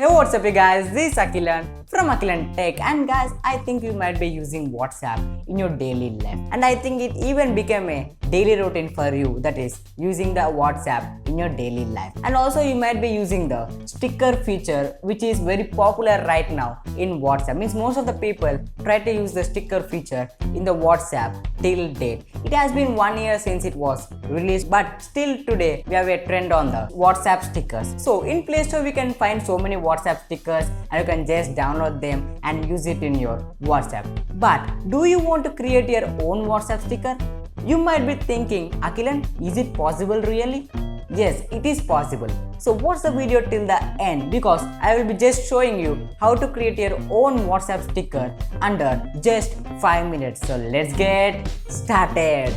Hey, what's up you guys, this is Akhilan from AkhilanTech, and guys, I think you might be using WhatsApp in your daily life, and I think it even became a daily routine for you, that is using the WhatsApp in your daily life. And also you might be using the sticker feature, which is very popular right now in WhatsApp. Means most of the people try to use the sticker feature in the WhatsApp till date. It has been 1 year since it was released, but still today we have a trend on the WhatsApp stickers. So in Play Store we can find so many WhatsApp stickers and you can just download them and use it in your WhatsApp. But do you want to create your own WhatsApp sticker? You might be thinking, Akhilan, is it possible really? Yes, it is possible. So watch the video till the end because I will be just showing you how to create your own WhatsApp sticker under just 5 minutes. So let's get started.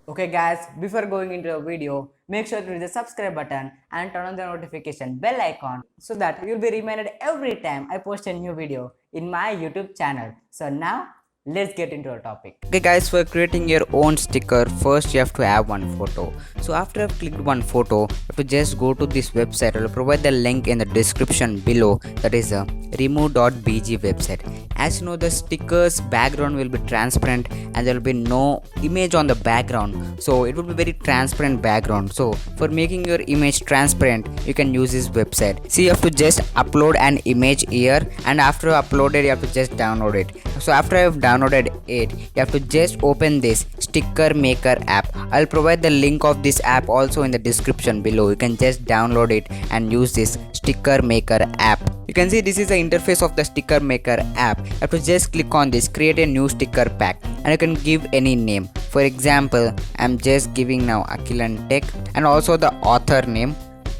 Okay guys, before going into the video, make sure to hit the subscribe button and turn on the notification bell icon so that you'll be reminded every time I post a new video in my YouTube channel. So now, let's get into the topic. Okay guys, for creating your own sticker, first you have to have one photo. So after I've clicked one photo, you have to just go to this website. I'll provide the link in the description below. That is a remove.bg website. As you know, the sticker's background will be transparent and there will be no image on the background. So it will be very transparent background. So for making your image transparent, you can use this website. See, you have to just upload an image here, and after you upload it, you have to just download it. So after I have downloaded it, you have to just open this sticker maker app. I'll provide the link of this app also in the description below. You can just download it and use this sticker maker app. You can see this is the interface of the sticker maker app. You have to just click on this, create a new sticker pack, and you can give any name. For example, I'm just giving now AkhilanTech, and also the author name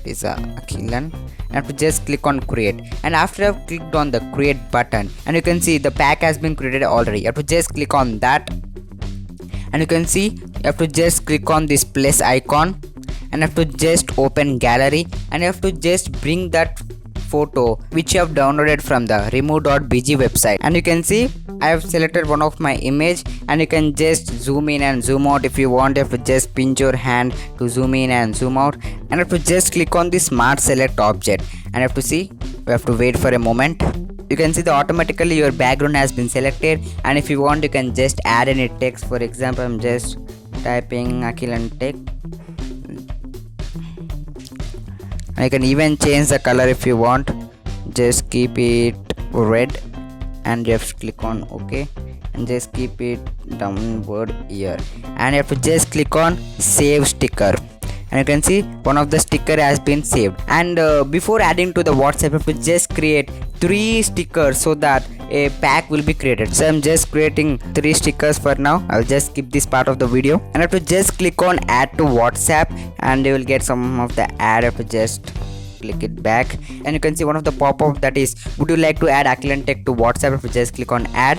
is Akhilan. I have to just click on create, and after I've clicked on the create button, and you can see the pack has been created already. You have to just click on that, and you can see you have to just click on this plus icon, and you have to just open gallery, and you have to just bring that photo which you have downloaded from the remove.bg website, and you can see I have selected one of my image, and you can just zoom in and zoom out if you want. You have to just pinch your hand to zoom in and zoom out, and you have to just click on the smart select object, and you have to see, we have to wait for a moment. You can see that automatically your background has been selected, and if you want you can just add any text. For example, I'm just typing AkhilanTech, and you can even change the color if you want. Just keep it red, and you have to click on OK, and just keep it downward here, and you have to just click on save sticker, and you can see one of the sticker has been saved. And before adding to the WhatsApp, you have to just create 3 stickers so that a pack will be created. So I'm just creating 3 stickers for now. I'll just skip this part of the video, and I have to just click on add to WhatsApp, and you will get some of the ad. I have to just click it back, and you can see one of the pop-up that is, would you like to add AkhilanTech to WhatsApp? If you just click on add,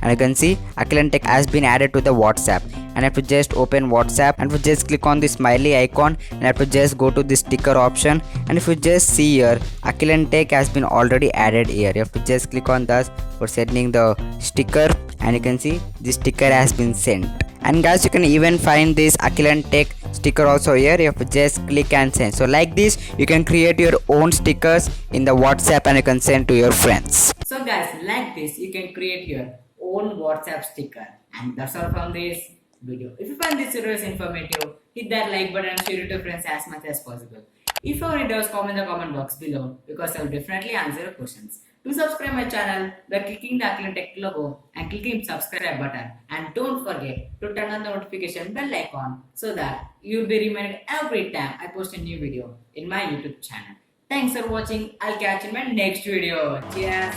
and you can see AkhilanTech has been added to the WhatsApp, and I have to just open WhatsApp, and if you just click on the smiley icon, and I have to just go to the sticker option, and if you just see here, AkhilanTech has been already added here. You have to just click on this for sending the sticker, and you can see the sticker has been sent. And guys, you can even find this AkhilanTech sticker also here. You have to just click and send. So like this, you can create your own stickers in the WhatsApp and you can send to your friends. So guys, like this, you can create your own WhatsApp sticker. And that's all from this video. If you find this video is informative, hit that like button and share it to friends as much as possible. If you have any doubts, comment in the comment box below because I will definitely answer your questions. Do subscribe my channel by clicking the AkhilanTech logo and clicking subscribe button, and don't forget to turn on the notification bell icon so that you will be reminded every time I post a new video in my YouTube channel. Thanks for watching. I'll catch you in my next video. Cheers.